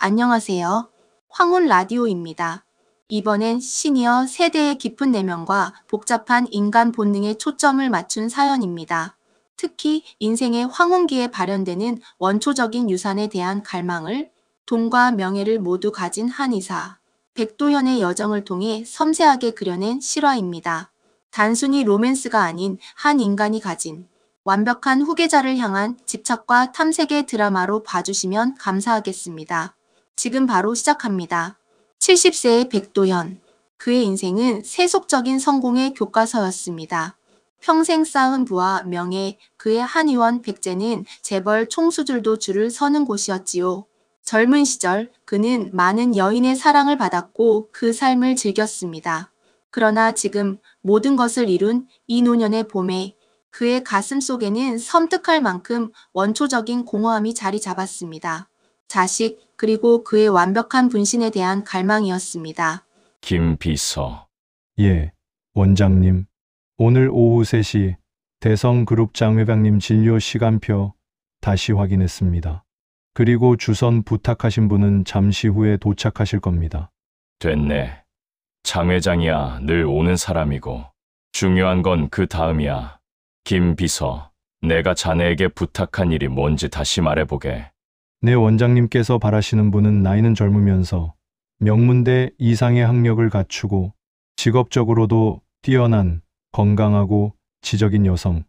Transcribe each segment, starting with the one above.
안녕하세요. 황혼 라디오입니다. 이번엔 시니어 세대의 깊은 내면과 복잡한 인간 본능에 초점을 맞춘 사연입니다. 특히 인생의 황혼기에 발현되는 원초적인 유산에 대한 갈망을, 돈과 명예를 모두 가진 한의사 백도현의 여정을 통해 섬세하게 그려낸 실화입니다. 단순히 로맨스가 아닌 한 인간이 가진 완벽한 후계자를 향한 집착과 탐색의 드라마로 봐주시면 감사하겠습니다. 지금 바로 시작합니다. 70세의 백도현. 그의 인생은 세속적인 성공의 교과서였습니다. 평생 쌓은 부와 명예, 그의 한의원 백제는 재벌 총수들도 줄을 서는 곳이었지요. 젊은 시절 그는 많은 여인의 사랑을 받았고 그 삶을 즐겼습니다. 그러나 지금 모든 것을 이룬 이 노년의 봄에 그의 가슴 속에는 섬뜩할 만큼 원초적인 공허함이 자리 잡았습니다. 자식, 그리고 그의 완벽한 분신에 대한 갈망이었습니다. 김 비서. 예, 원장님. 오늘 오후 3시 대성그룹 장 회장님 진료 시간표 다시 확인했습니다. 그리고 주선 부탁하신 분은 잠시 후에 도착하실 겁니다. 됐네. 장 회장이야 늘 오는 사람이고 중요한 건 그 다음이야. 김 비서, 내가 자네에게 부탁한 일이 뭔지 다시 말해보게. 네, 원장님께서 바라시는 분은 나이는 젊으면서 명문대 이상의 학력을 갖추고 직업적으로도 뛰어난 건강하고 지적인 여성,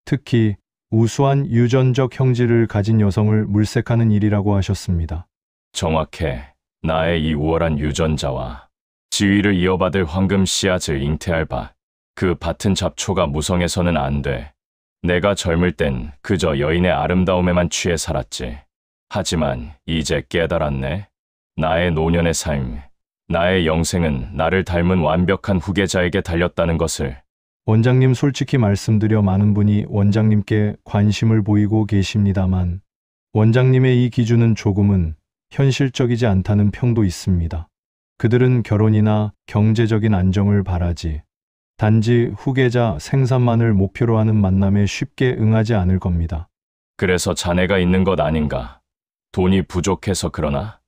특히 우수한 유전적 형질을 가진 여성을 물색하는 일이라고 하셨습니다. 정확해. 나의 이 우월한 유전자와 지위를 이어받을 황금 씨앗을 잉태할 밭. 그 밭은 잡초가 무성해서는 안 돼. 내가 젊을 땐 그저 여인의 아름다움에만 취해 살았지. 하지만 이제 깨달았네. 나의 노년의 삶, 나의 영생은 나를 닮은 완벽한 후계자에게 달렸다는 것을. 원장님, 솔직히 말씀드려 많은 분이 원장님께 관심을 보이고 계십니다만 원장님의 이 기준은 조금은 현실적이지 않다는 평도 있습니다. 그들은 결혼이나 경제적인 안정을 바라지 단지 후계자 생산만을 목표로 하는 만남에 쉽게 응하지 않을 겁니다. 그래서 자네가 있는 것 아닌가? 돈이 부족해서 그러나?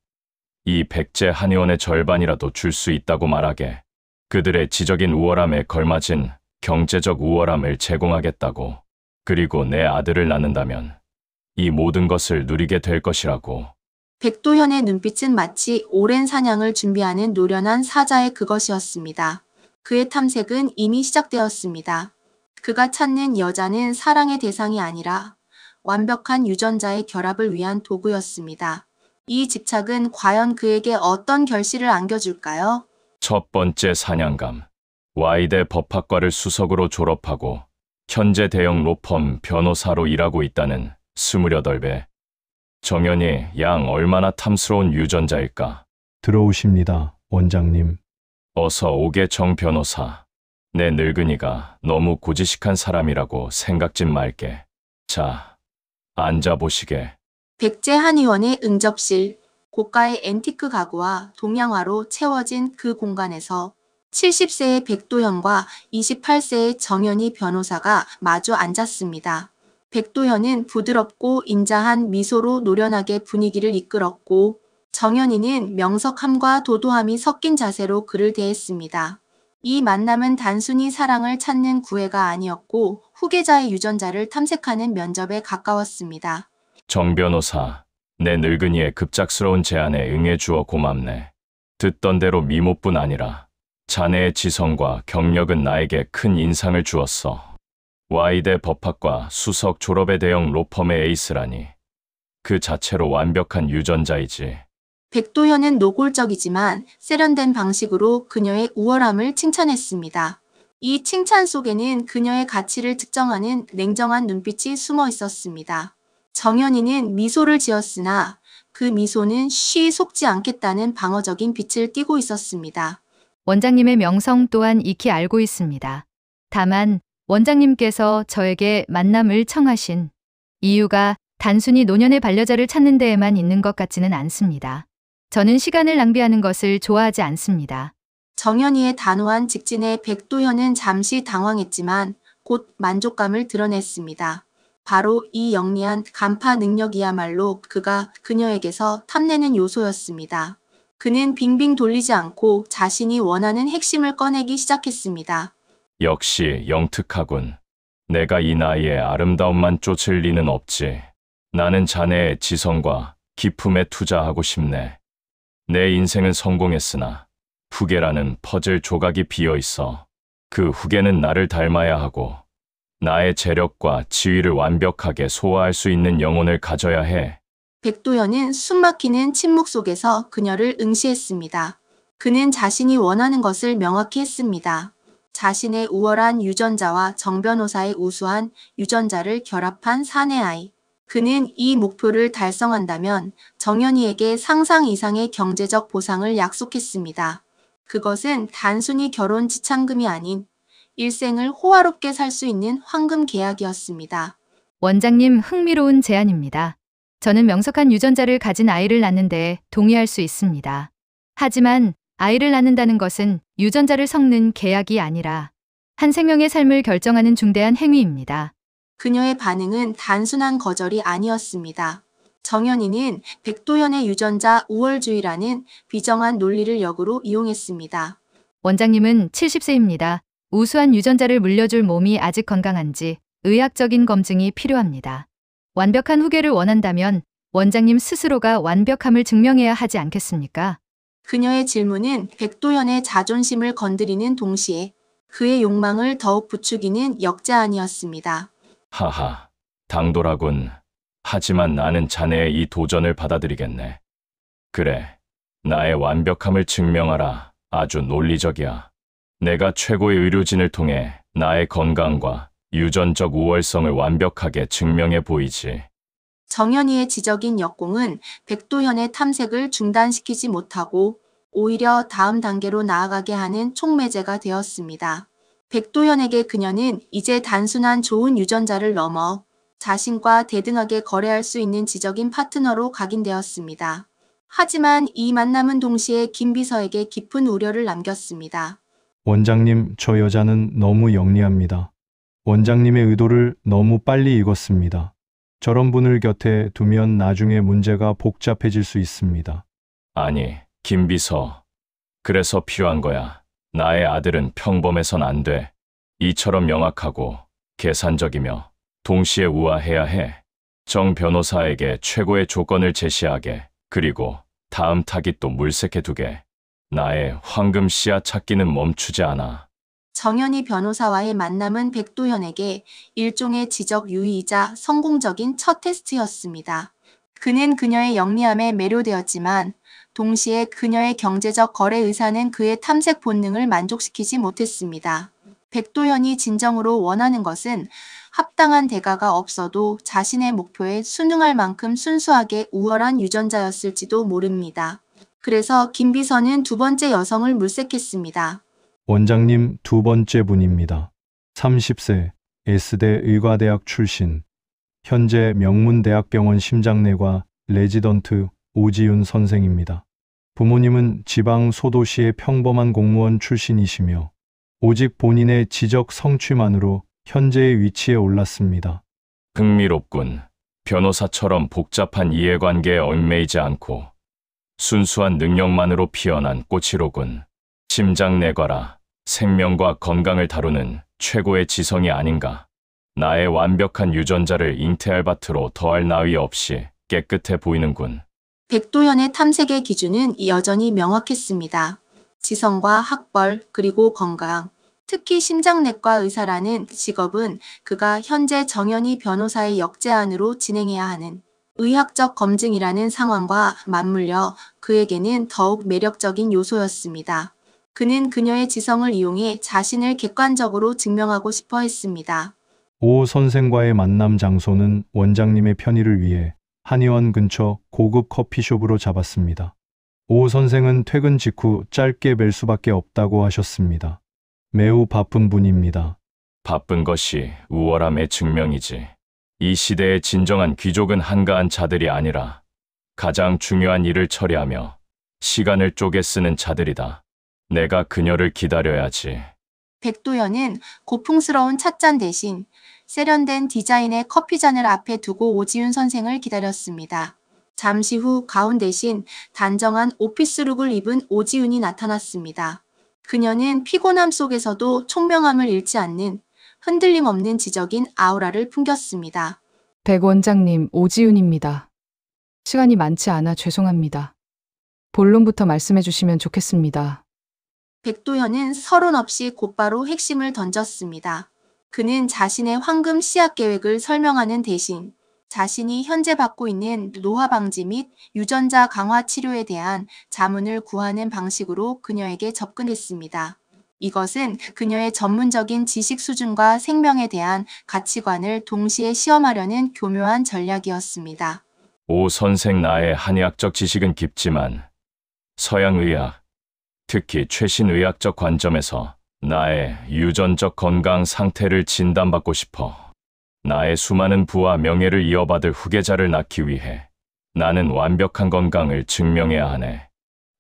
이 백제 한의원의 절반이라도 줄 수 있다고 말하게. 그들의 지적인 우월함에 걸맞은 경제적 우월함을 제공하겠다고. 그리고 내 아들을 낳는다면 이 모든 것을 누리게 될 것이라고. 백도현의 눈빛은 마치 오랜 사냥을 준비하는 노련한 사자의 그것이었습니다. 그의 탐색은 이미 시작되었습니다. 그가 찾는 여자는 사랑의 대상이 아니라 완벽한 유전자의 결합을 위한 도구였습니다. 이 집착은 과연 그에게 어떤 결실을 안겨줄까요? 첫 번째 사냥감. 와이대 법학과를 수석으로 졸업하고 현재 대형 로펌 변호사로 일하고 있다는 28배. 정연이 양 얼마나 탐스러운 유전자일까? 들어오십니다, 원장님. 어서 오게 정 변호사. 내 늙은이가 너무 고지식한 사람이라고 생각 좀 말게. 자, 앉아보시게. 백제 한의원의 응접실, 고가의 앤티크 가구와 동양화로 채워진 그 공간에서 70세의 백도현과 28세의 정연희 변호사가 마주 앉았습니다. 백도현은 부드럽고 인자한 미소로 노련하게 분위기를 이끌었고 정연희는 명석함과 도도함이 섞인 자세로 그를 대했습니다. 이 만남은 단순히 사랑을 찾는 구애가 아니었고 후계자의 유전자를 탐색하는 면접에 가까웠습니다. 정 변호사, 내 늙은이의 급작스러운 제안에 응해주어 고맙네. 듣던 대로 미모뿐 아니라 자네의 지성과 경력은 나에게 큰 인상을 주었어. 와이대 법학과 수석 졸업의 대형 로펌의 에이스라니. 그 자체로 완벽한 유전자이지. 백도현은 노골적이지만 세련된 방식으로 그녀의 우월함을 칭찬했습니다. 이 칭찬 속에는 그녀의 가치를 측정하는 냉정한 눈빛이 숨어 있었습니다. 정연희는 미소를 지었으나 그 미소는 쉬 속지 않겠다는 방어적인 빛을 띠고 있었습니다. 원장님의 명성 또한 익히 알고 있습니다. 다만 원장님께서 저에게 만남을 청하신 이유가 단순히 노년의 반려자를 찾는 데에만 있는 것 같지는 않습니다. 저는 시간을 낭비하는 것을 좋아하지 않습니다. 정연희의 단호한 직진에 백도현은 잠시 당황했지만 곧 만족감을 드러냈습니다. 바로 이 영리한 간파 능력이야말로 그가 그녀에게서 탐내는 요소였습니다. 그는 빙빙 돌리지 않고 자신이 원하는 핵심을 꺼내기 시작했습니다. 역시 영특하군. 내가 이 나이에 아름다움만 쫓을 리는 없지. 나는 자네의 지성과 기품에 투자하고 싶네. 내 인생은 성공했으나 후계라는 퍼즐 조각이 비어 있어. 그 후계는 나를 닮아야 하고 나의 재력과 지위를 완벽하게 소화할 수 있는 영혼을 가져야 해. 백도연은 숨막히는 침묵 속에서 그녀를 응시했습니다. 그는 자신이 원하는 것을 명확히 했습니다. 자신의 우월한 유전자와 정 변호사의 우수한 유전자를 결합한 사내 아이. 그는 이 목표를 달성한다면 정연이에게 상상 이상의 경제적 보상을 약속했습니다. 그것은 단순히 결혼 지참금이 아닌 일생을 호화롭게 살 수 있는 황금 계약이었습니다. 원장님, 흥미로운 제안입니다. 저는 명석한 유전자를 가진 아이를 낳는데 동의할 수 있습니다. 하지만 아이를 낳는다는 것은 유전자를 섞는 계약이 아니라 한 생명의 삶을 결정하는 중대한 행위입니다. 그녀의 반응은 단순한 거절이 아니었습니다. 정연이는 백도연의 유전자 우월주의라는 비정한 논리를 역으로 이용했습니다. 원장님은 70세입니다. 우수한 유전자를 물려줄 몸이 아직 건강한지 의학적인 검증이 필요합니다. 완벽한 후계를 원한다면 원장님 스스로가 완벽함을 증명해야 하지 않겠습니까? 그녀의 질문은 백도연의 자존심을 건드리는 동시에 그의 욕망을 더욱 부추기는 역제안이었습니다. 하하, 당돌하군. 하지만 나는 자네의 이 도전을 받아들이겠네. 그래, 나의 완벽함을 증명하라. 아주 논리적이야. 내가 최고의 의료진을 통해 나의 건강과 유전적 우월성을 완벽하게 증명해 보이지. 정연이의 지적인 역공은 백도현의 탐색을 중단시키지 못하고 오히려 다음 단계로 나아가게 하는 촉매제가 되었습니다. 백도현에게 그녀는 이제 단순한 좋은 유전자를 넘어 자신과 대등하게 거래할 수 있는 지적인 파트너로 각인되었습니다. 하지만 이 만남은 동시에 김비서에게 깊은 우려를 남겼습니다. 원장님, 저 여자는 너무 영리합니다. 원장님의 의도를 너무 빨리 읽었습니다. 저런 분을 곁에 두면 나중에 문제가 복잡해질 수 있습니다. 아니, 김비서. 그래서 필요한 거야. 나의 아들은 평범해선 안 돼. 이처럼 명확하고 계산적이며 동시에 우아해야 해. 정 변호사에게 최고의 조건을 제시하게. 그리고 다음 타깃도 물색해두게. 나의 황금 씨앗 찾기는 멈추지 않아. 정연이 변호사와의 만남은 백도현에게 일종의 지적 유의이자 성공적인 첫 테스트였습니다. 그는 그녀의 영리함에 매료되었지만 동시에 그녀의 경제적 거래 의사는 그의 탐색 본능을 만족시키지 못했습니다. 백도현이 진정으로 원하는 것은 합당한 대가가 없어도 자신의 목표에 순응할 만큼 순수하게 우월한 유전자였을지도 모릅니다. 그래서 김비서는 두 번째 여성을 물색했습니다. 원장님, 두 번째 분입니다. 30세, S대 의과대학 출신, 현재 명문대학병원 심장내과 레지던트 오지윤 선생입니다. 부모님은 지방 소도시의 평범한 공무원 출신이시며 오직 본인의 지적 성취만으로 현재의 위치에 올랐습니다. 흥미롭군. 변호사처럼 복잡한 이해관계에 얽매이지 않고 순수한 능력만으로 피어난 꽃이로군. 심장내과라 생명과 건강을 다루는 최고의 지성이 아닌가. 나의 완벽한 유전자를 잉태할 밭으로 더할 나위 없이 깨끗해 보이는군. 백도현의 탐색의 기준은 여전히 명확했습니다. 지성과 학벌, 그리고 건강. 특히 심장내과 의사라는 직업은 그가 현재 정연이 변호사의 역제안으로 진행해야 하는 의학적 검증이라는 상황과 맞물려 그에게는 더욱 매력적인 요소였습니다. 그는 그녀의 지성을 이용해 자신을 객관적으로 증명하고 싶어 했습니다. 오 선생과의 만남 장소는 원장님의 편의를 위해 한의원 근처 고급 커피숍으로 잡았습니다. 오 선생은 퇴근 직후 짧게 뵐 수밖에 없다고 하셨습니다. 매우 바쁜 분입니다. 바쁜 것이 우월함의 증명이지. 이 시대의 진정한 귀족은 한가한 자들이 아니라 가장 중요한 일을 처리하며 시간을 쪼개 쓰는 자들이다. 내가 그녀를 기다려야지. 백도현은 고풍스러운 찻잔 대신 세련된 디자인의 커피잔을 앞에 두고 오지윤 선생을 기다렸습니다. 잠시 후 가운 대신 단정한 오피스룩을 입은 오지윤이 나타났습니다. 그녀는 피곤함 속에서도 총명함을 잃지 않는 흔들림 없는 지적인 아우라를 풍겼습니다. 백 원장님, 오지윤입니다. 시간이 많지 않아 죄송합니다. 본론부터 말씀해 주시면 좋겠습니다. 백도현은 서론 없이 곧바로 핵심을 던졌습니다. 그는 자신의 황금 씨앗 계획을 설명하는 대신 자신이 현재 받고 있는 노화 방지 및 유전자 강화 치료에 대한 자문을 구하는 방식으로 그녀에게 접근했습니다. 이것은 그녀의 전문적인 지식 수준과 생명에 대한 가치관을 동시에 시험하려는 교묘한 전략이었습니다. 오 선생, 나의 한의학적 지식은 깊지만 서양의학, 특히 최신 의학적 관점에서 나의 유전적 건강 상태를 진단받고 싶어. 나의 수많은 부와 명예를 이어받을 후계자를 낳기 위해 나는 완벽한 건강을 증명해야 하네.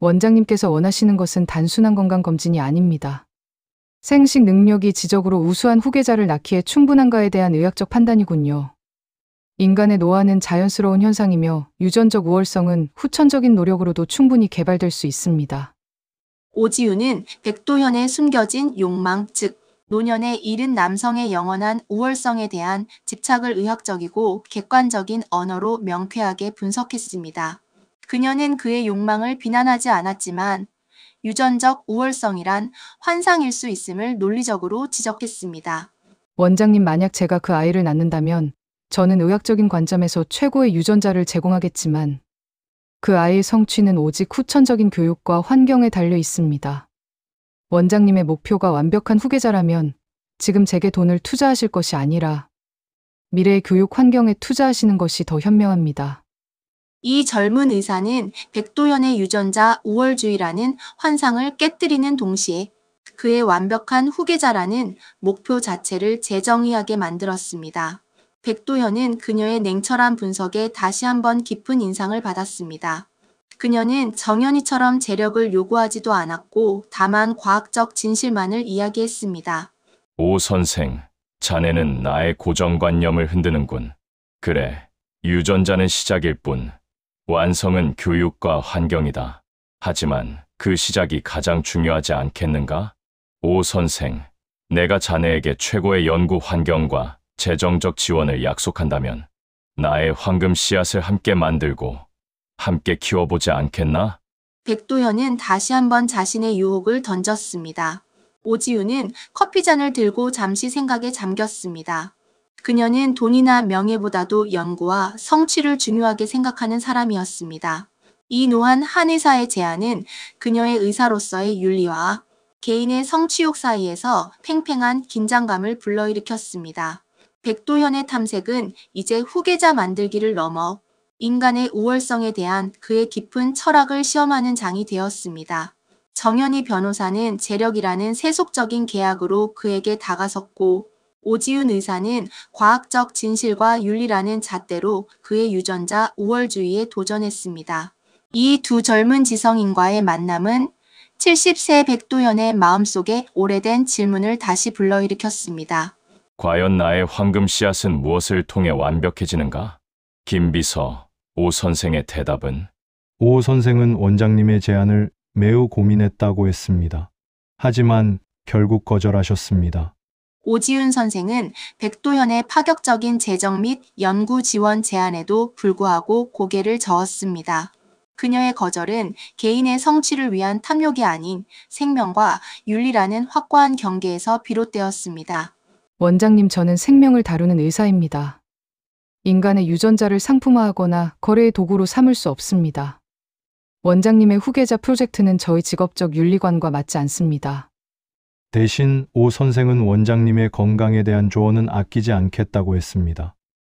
원장님께서 원하시는 것은 단순한 건강검진이 아닙니다. 생식 능력이 지적으로 우수한 후계자를 낳기에 충분한가에 대한 의학적 판단이군요. 인간의 노화는 자연스러운 현상이며 유전적 우월성은 후천적인 노력으로도 충분히 개발될 수 있습니다. 오지윤은 백도현의 숨겨진 욕망, 즉 노년에 이른 남성의 영원한 우월성에 대한 집착을 의학적이고 객관적인 언어로 명쾌하게 분석했습니다. 그녀는 그의 욕망을 비난하지 않았지만 유전적 우월성이란 환상일 수 있음을 논리적으로 지적했습니다. 원장님, 만약 제가 그 아이를 낳는다면 저는 의학적인 관점에서 최고의 유전자를 제공하겠지만 그 아이의 성취는 오직 후천적인 교육과 환경에 달려 있습니다. 원장님의 목표가 완벽한 후계자라면 지금 제게 돈을 투자하실 것이 아니라 미래의 교육 환경에 투자하시는 것이 더 현명합니다. 이 젊은 의사는 백도현의 유전자 우월주의라는 환상을 깨뜨리는 동시에 그의 완벽한 후계자라는 목표 자체를 재정의하게 만들었습니다. 백도현은 그녀의 냉철한 분석에 다시 한번 깊은 인상을 받았습니다. 그녀는 정연이처럼 재력을 요구하지도 않았고 다만 과학적 진실만을 이야기했습니다. 오 선생, 자네는 나의 고정관념을 흔드는군. 그래, 유전자는 시작일 뿐 완성은 교육과 환경이다. 하지만 그 시작이 가장 중요하지 않겠는가? 오 선생, 내가 자네에게 최고의 연구 환경과 재정적 지원을 약속한다면 나의 황금 씨앗을 함께 만들고 함께 키워보지 않겠나? 백도현은 다시 한번 자신의 유혹을 던졌습니다. 오지윤은 커피잔을 들고 잠시 생각에 잠겼습니다. 그녀는 돈이나 명예보다도 연구와 성취를 중요하게 생각하는 사람이었습니다. 이 노한 한의사의 제안은 그녀의 의사로서의 윤리와 개인의 성취욕 사이에서 팽팽한 긴장감을 불러일으켰습니다. 백도현의 탐색은 이제 후계자 만들기를 넘어 인간의 우월성에 대한 그의 깊은 철학을 시험하는 장이 되었습니다. 정연희 변호사는 재력이라는 세속적인 계약으로 그에게 다가섰고 오지윤 의사는 과학적 진실과 윤리라는 잣대로 그의 유전자 우월주의에 도전했습니다. 이 두 젊은 지성인과의 만남은 70세 백도현의 마음속에 오래된 질문을 다시 불러일으켰습니다. 과연 나의 황금 씨앗은 무엇을 통해 완벽해지는가? 김비서, 오 선생의 대답은? 오 선생은 원장님의 제안을 매우 고민했다고 했습니다. 하지만 결국 거절하셨습니다. 오지윤 선생은 백도현의 파격적인 재정 및 연구 지원 제안에도 불구하고 고개를 저었습니다. 그녀의 거절은 개인의 성취를 위한 탐욕이 아닌 생명과 윤리라는 확고한 경계에서 비롯되었습니다. 원장님, 저는 생명을 다루는 의사입니다. 인간의 유전자를 상품화하거나 거래의 도구로 삼을 수 없습니다. 원장님의 후계자 프로젝트는 저희 직업적 윤리관과 맞지 않습니다. 대신 오 선생은 원장님의 건강에 대한 조언은 아끼지 않겠다고 했습니다.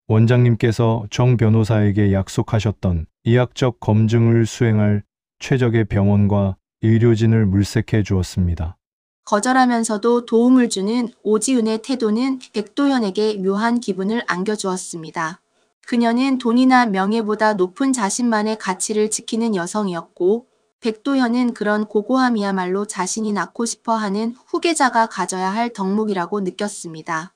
원장님께서 정 변호사에게 약속하셨던 의학적 검증을 수행할 최적의 병원과 의료진을 물색해 주었습니다. 거절하면서도 도움을 주는 오지윤의 태도는 백도현에게 묘한 기분을 안겨주었습니다. 그녀는 돈이나 명예보다 높은 자신만의 가치를 지키는 여성이었고 백도현은 그런 고고함이야말로 자신이 낳고 싶어 하는 후계자가 가져야 할 덕목이라고 느꼈습니다.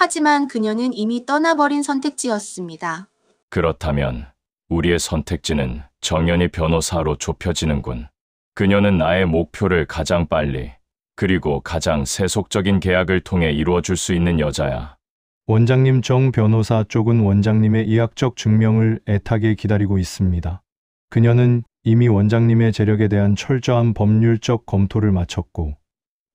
하지만 그녀는 이미 떠나버린 선택지였습니다. 그렇다면 우리의 선택지는 정연이 변호사로 좁혀지는군. 그녀는 나의 목표를 가장 빨리 그리고 가장 세속적인 계약을 통해 이루어줄 수 있는 여자야. 원장님 정 변호사 쪽은 원장님의 의학적 증명을 애타게 기다리고 있습니다. 그녀는 이미 원장님의 재력에 대한 철저한 법률적 검토를 마쳤고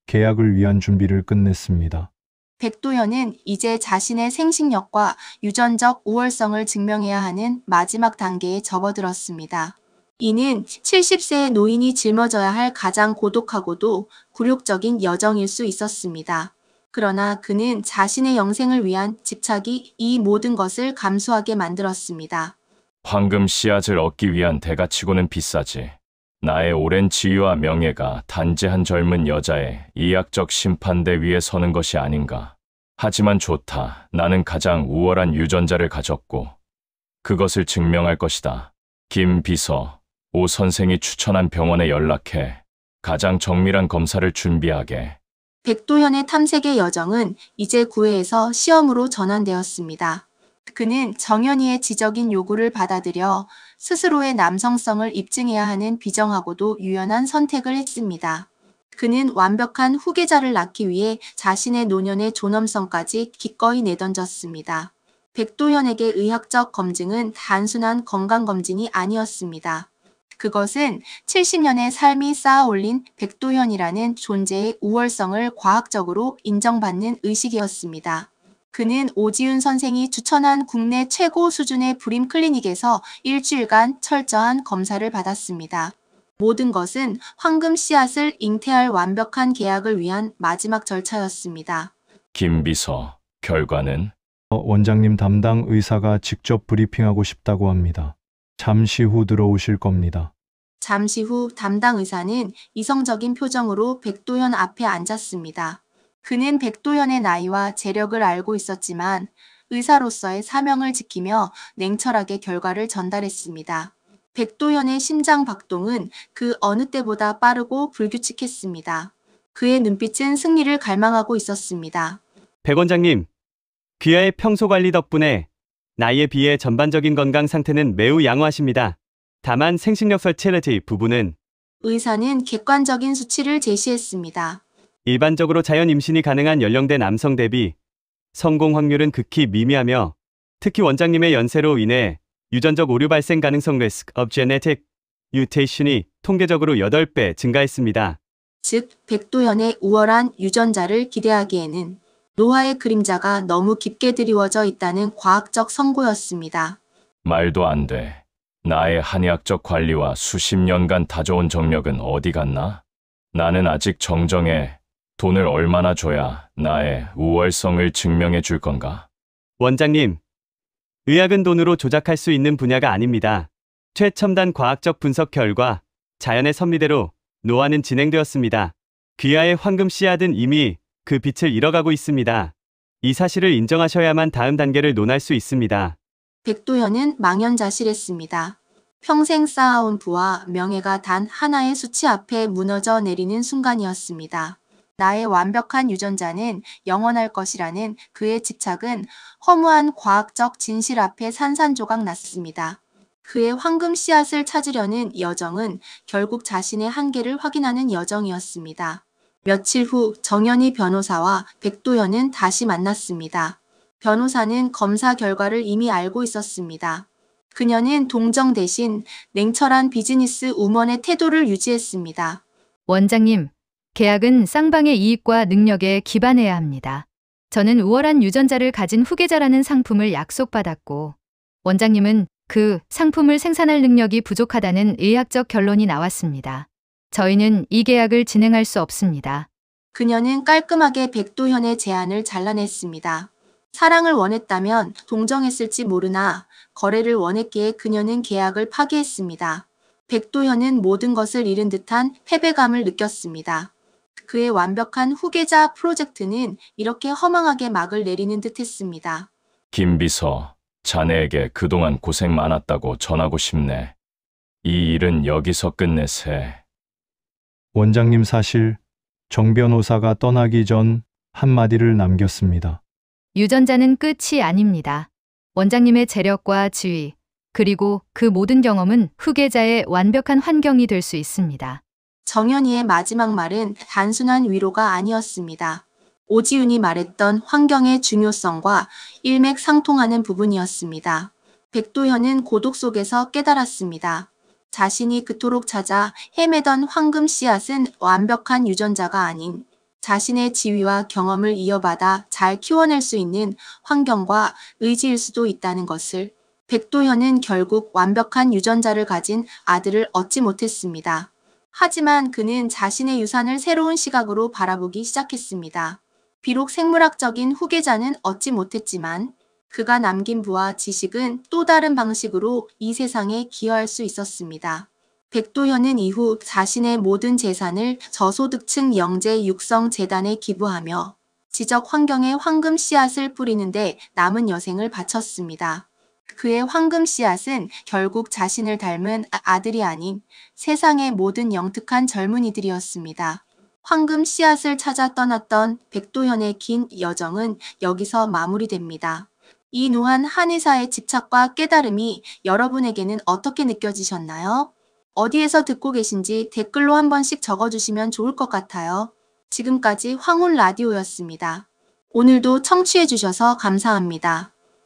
계약을 위한 준비를 끝냈습니다. 백도현은 이제 자신의 생식력과 유전적 우월성을 증명해야 하는 마지막 단계에 접어들었습니다. 이는 70세의 노인이 짊어져야 할 가장 고독하고도 굴욕적인 여정일 수 있었습니다. 그러나 그는 자신의 영생을 위한 집착이 이 모든 것을 감수하게 만들었습니다. 황금 씨앗을 얻기 위한 대가치고는 비싸지. 나의 오랜 지위와 명예가 단지 한 젊은 여자의 이학적 심판대 위에 서는 것이 아닌가. 하지만 좋다. 나는 가장 우월한 유전자를 가졌고 그것을 증명할 것이다. 김 비서, 오 선생이 추천한 병원에 연락해 가장 정밀한 검사를 준비하게. 백도현의 탐색의 여정은 이제 구회에서 시험으로 전환되었습니다. 그는 정연이의 지적인 요구를 받아들여 스스로의 남성성을 입증해야 하는 비정하고도 유연한 선택을 했습니다. 그는 완벽한 후계자를 낳기 위해 자신의 노년의 존엄성까지 기꺼이 내던졌습니다. 백도현에게 의학적 검증은 단순한 건강검진이 아니었습니다. 그것은 70년의 삶이 쌓아올린 백도현이라는 존재의 우월성을 과학적으로 인정받는 의식이었습니다. 그는 오지훈 선생이 추천한 국내 최고 수준의 불임 클리닉에서 일주일간 철저한 검사를 받았습니다. 모든 것은 황금 씨앗을 잉태할 완벽한 계약을 위한 마지막 절차였습니다. 김 비서, 결과는? 원장님 담당 의사가 직접 브리핑하고 싶다고 합니다. 잠시 후 들어오실 겁니다. 잠시 후 담당 의사는 이성적인 표정으로 백도현 앞에 앉았습니다. 그는 백도현의 나이와 재력을 알고 있었지만 의사로서의 사명을 지키며 냉철하게 결과를 전달했습니다. 백도현의 심장 박동은 그 어느 때보다 빠르고 불규칙했습니다. 그의 눈빛은 승리를 갈망하고 있었습니다. 백 원장님, 귀하의 평소 관리 덕분에 나이에 비해 전반적인 건강 상태는 매우 양호하십니다. 다만 생식력 설체리티 부분은 의사는 객관적인 수치를 제시했습니다. 일반적으로 자연 임신이 가능한 연령대 남성 대비 성공 확률은 극히 미미하며 특히 원장님의 연세로 인해 유전적 오류 발생 가능성 Risk of Genetic Mutation이 통계적으로 8배 증가했습니다. 즉, 백도현의 우월한 유전자를 기대하기에는 노화의 그림자가 너무 깊게 드리워져 있다는 과학적 선고였습니다. 말도 안 돼. 나의 한의학적 관리와 수십 년간 다져온 정력은 어디 갔나? 나는 아직 정정해. 돈을 얼마나 줘야 나의 우월성을 증명해 줄 건가? 원장님, 의학은 돈으로 조작할 수 있는 분야가 아닙니다. 최첨단 과학적 분석 결과 자연의 섭리대로 노화는 진행되었습니다. 귀하의 황금 씨앗은 이미 그 빛을 잃어가고 있습니다. 이 사실을 인정하셔야만 다음 단계를 논할 수 있습니다. 백도현은 망연자실했습니다. 평생 쌓아온 부와 명예가 단 하나의 수치 앞에 무너져 내리는 순간이었습니다. 나의 완벽한 유전자는 영원할 것이라는 그의 집착은 허무한 과학적 진실 앞에 산산조각 났습니다. 그의 황금 씨앗을 찾으려는 여정은 결국 자신의 한계를 확인하는 여정이었습니다. 며칠 후 정연이 변호사와 백도현은 다시 만났습니다. 변호사는 검사 결과를 이미 알고 있었습니다. 그녀는 동정 대신 냉철한 비즈니스 우먼의 태도를 유지했습니다. 원장님, 계약은 쌍방의 이익과 능력에 기반해야 합니다. 저는 우월한 유전자를 가진 후계자라는 상품을 약속받았고, 원장님은 그 상품을 생산할 능력이 부족하다는 의학적 결론이 나왔습니다. 저희는 이 계약을 진행할 수 없습니다. 그녀는 깔끔하게 백도현의 제안을 잘라냈습니다. 사랑을 원했다면 동정했을지 모르나 거래를 원했기에 그녀는 계약을 파기했습니다. 백도현은 모든 것을 잃은 듯한 패배감을 느꼈습니다. 그의 완벽한 후계자 프로젝트는 이렇게 허망하게 막을 내리는 듯했습니다. 김 비서, 자네에게 그동안 고생 많았다고 전하고 싶네. 이 일은 여기서 끝내세. 원장님 사실 정 변호사가 떠나기 전 한마디를 남겼습니다. 유전자는 끝이 아닙니다. 원장님의 재력과 지위, 그리고 그 모든 경험은 후계자의 완벽한 환경이 될 수 있습니다. 정연이의 마지막 말은 단순한 위로가 아니었습니다. 오지윤이 말했던 환경의 중요성과 일맥상통하는 부분이었습니다. 백도현은 고독 속에서 깨달았습니다. 자신이 그토록 찾아 헤매던 황금 씨앗은 완벽한 유전자가 아닌 자신의 지위와 경험을 이어받아 잘 키워낼 수 있는 환경과 의지일 수도 있다는 것을. 백도현은 결국 완벽한 유전자를 가진 아들을 얻지 못했습니다. 하지만 그는 자신의 유산을 새로운 시각으로 바라보기 시작했습니다. 비록 생물학적인 후계자는 얻지 못했지만 그가 남긴 부와 지식은 또 다른 방식으로 이 세상에 기여할 수 있었습니다. 백도현은 이후 자신의 모든 재산을 저소득층 영재 육성 재단에 기부하며 지적 환경에 황금 씨앗을 뿌리는데 남은 여생을 바쳤습니다. 그의 황금 씨앗은 결국 자신을 닮은 아들이 아닌 세상의 모든 영특한 젊은이들이었습니다. 황금 씨앗을 찾아 떠났던 백도현의 긴 여정은 여기서 마무리됩니다. 이 노한 한의사의 집착과 깨달음이 여러분에게는 어떻게 느껴지셨나요? 어디에서 듣고 계신지 댓글로 한 번씩 적어주시면 좋을 것 같아요. 지금까지 황혼 라디오였습니다. 오늘도 청취해주셔서 감사합니다.